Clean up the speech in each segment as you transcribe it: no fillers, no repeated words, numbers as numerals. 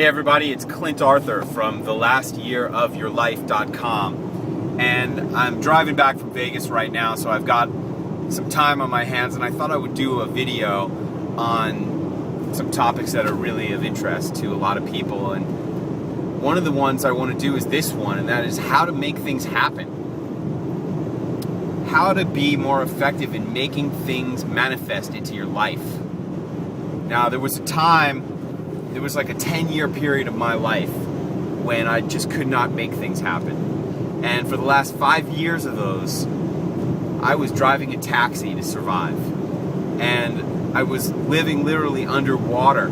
Hey everybody, it's Clint Arthur from thelastyearofyourlife.com, and I'm driving back from Vegas right now, so I've got some time on my hands, and I thought I would do a video on some topics that are really of interest to a lot of people. And one of the ones I want to do is this one, and that is how to make things happen. How to be more effective in making things manifest into your life. Now, there was like a 10-year period of my life when I just could not make things happen. And for the last 5 years of those, I was driving a taxi to survive. And I was living literally underwater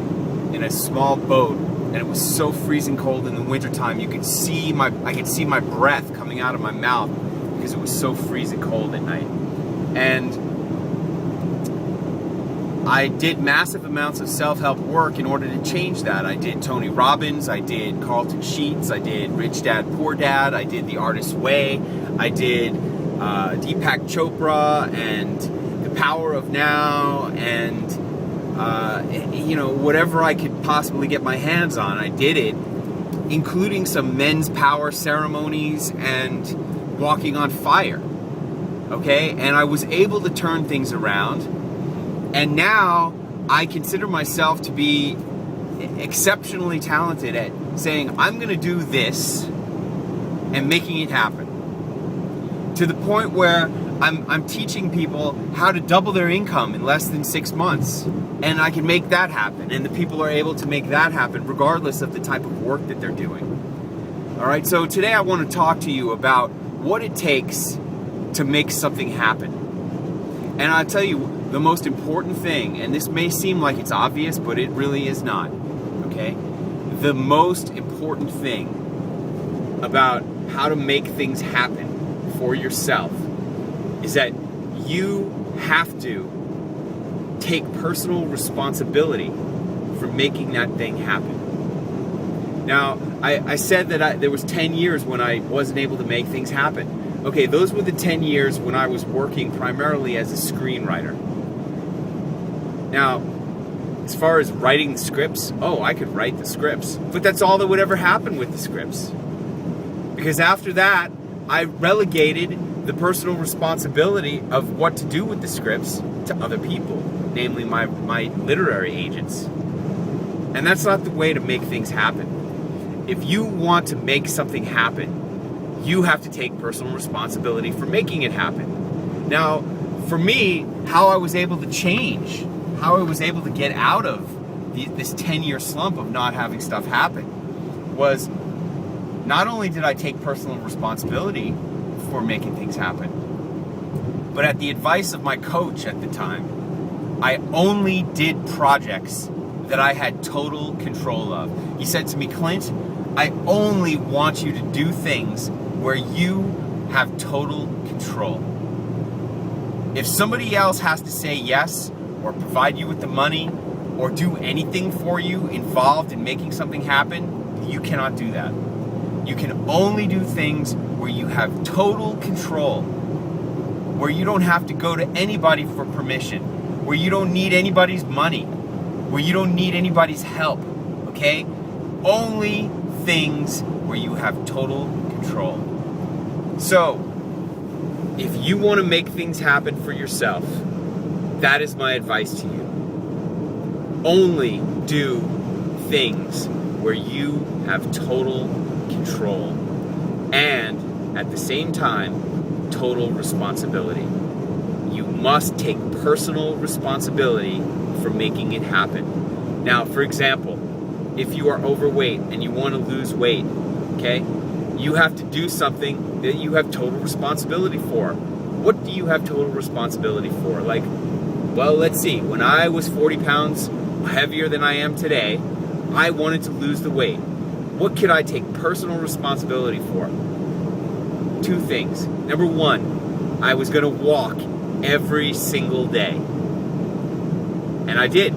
in a small boat, and it was so freezing cold in the wintertime. I could see my breath coming out of my mouth because it was so freezing cold at night. And I did massive amounts of self-help work in order to change that. I did Tony Robbins, I did Carlton Sheets, I did Rich Dad Poor Dad, I did The Artist's Way, I did Deepak Chopra and The Power of Now, and whatever I could possibly get my hands on, I did it, including some men's power ceremonies and walking on fire. Okay, and I was able to turn things around. And now I consider myself to be exceptionally talented at saying, I'm going to do this and making it happen. To the point where I'm teaching people how to double their income in less than 6 months. And I can make that happen. And the people are able to make that happen regardless of the type of work that they're doing. All right, so today I want to talk to you about what it takes to make something happen. And I'll tell you, the most important thing, and this may seem like it's obvious, but it really is not, okay? The most important thing about how to make things happen for yourself is that you have to take personal responsibility for making that thing happen. Now, I said that there was 10 years when I wasn't able to make things happen. Okay, those were the 10 years when I was working primarily as a screenwriter. Now, as far as writing the scripts, I could write the scripts, but that's all that would ever happen with the scripts. Because after that, I relegated the personal responsibility of what to do with the scripts to other people, namely my literary agents. And that's not the way to make things happen. If you want to make something happen, you have to take personal responsibility for making it happen. Now, for me, how I was able to change, how I was able to get out of this 10-year slump of not having stuff happen was not only did I take personal responsibility for making things happen, but at the advice of my coach at the time, I only did projects that I had total control of. He said to me, Clint, I only want you to do things where you have total control. If somebody else has to say yes, or provide you with the money, or do anything for you involved in making something happen, you cannot do that. You can only do things where you have total control, where you don't have to go to anybody for permission, where you don't need anybody's money, where you don't need anybody's help, okay? Only things where you have total control. So, if you want to make things happen for yourself, that is my advice to you. Only do things where you have total control and, at the same time, total responsibility. You must take personal responsibility for making it happen. Now, for example, if you are overweight and you want to lose weight, okay, you have to do something that you have total responsibility for. What do you have total responsibility for? Like, well, let's see. When I was 40 pounds heavier than I am today, I wanted to lose the weight. What could I take personal responsibility for? 2 things. Number 1, I was going to walk every single day. And I did.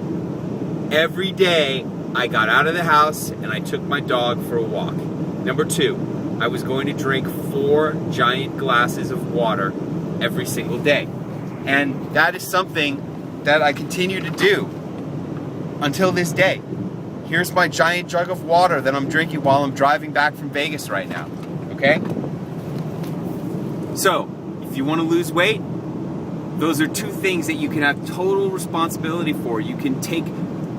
Every day, I got out of the house and I took my dog for a walk. Number 2, I was going to drink 4 giant glasses of water every single day. And that is something that I continue to do until this day. Here's my giant jug of water that I'm drinking while I'm driving back from Vegas right now. Okay? So, if you want to lose weight, those are two things that you can have total responsibility for. You can take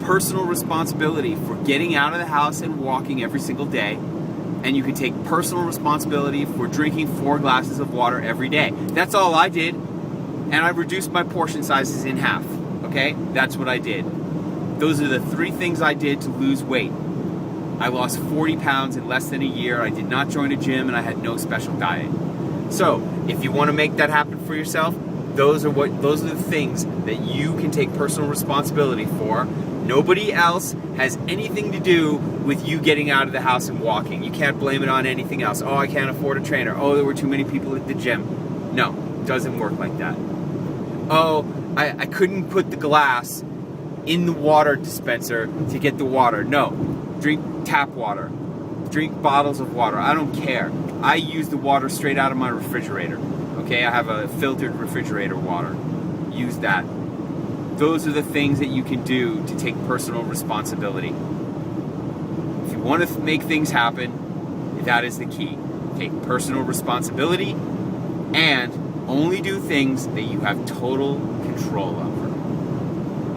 personal responsibility for getting out of the house and walking every single day. And you can take personal responsibility for drinking 4 glasses of water every day. That's all I did. And I reduced my portion sizes in half. Okay? That's what I did. Those are the 3 things I did to lose weight. I lost 40 pounds in less than a year. I did not join a gym, and I had no special diet. So, if you want to make that happen for yourself, those are the things that you can take personal responsibility for. Nobody else has anything to do with you getting out of the house and walking. You can't blame it on anything else. Oh, I can't afford a trainer. Oh, there were too many people at the gym. No, it doesn't work like that. Oh, I couldn't put the glass in the water dispenser to get the water. No, drink tap water. Drink bottles of water. I don't care. I use the water straight out of my refrigerator. Okay, I have a filtered refrigerator water. Use that. Those are the things that you can do to take personal responsibility. If you want to make things happen, that is the key. Take personal responsibility and only do things that you have total control over.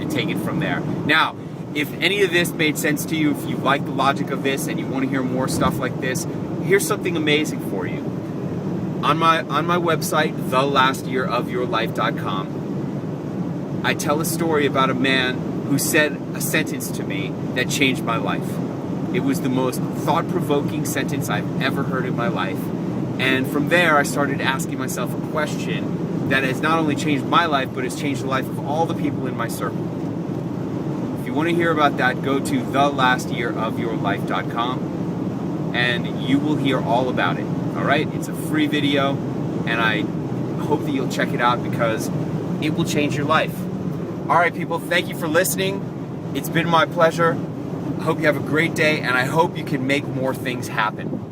And take it from there. Now, if any of this made sense to you, if you like the logic of this and you want to hear more stuff like this, here's something amazing for you. On my website, thelastyearofyourlife.com, I tell a story about a man who said a sentence to me that changed my life. It was the most thought-provoking sentence I've ever heard in my life. And from there, I started asking myself a question that has not only changed my life, but has changed the life of all the people in my circle. If you want to hear about that, go to thelastyearofyourlife.com and you will hear all about it. All right? It's a free video, and I hope that you'll check it out because it will change your life. All right, people, thank you for listening. It's been my pleasure. I hope you have a great day, and I hope you can make more things happen.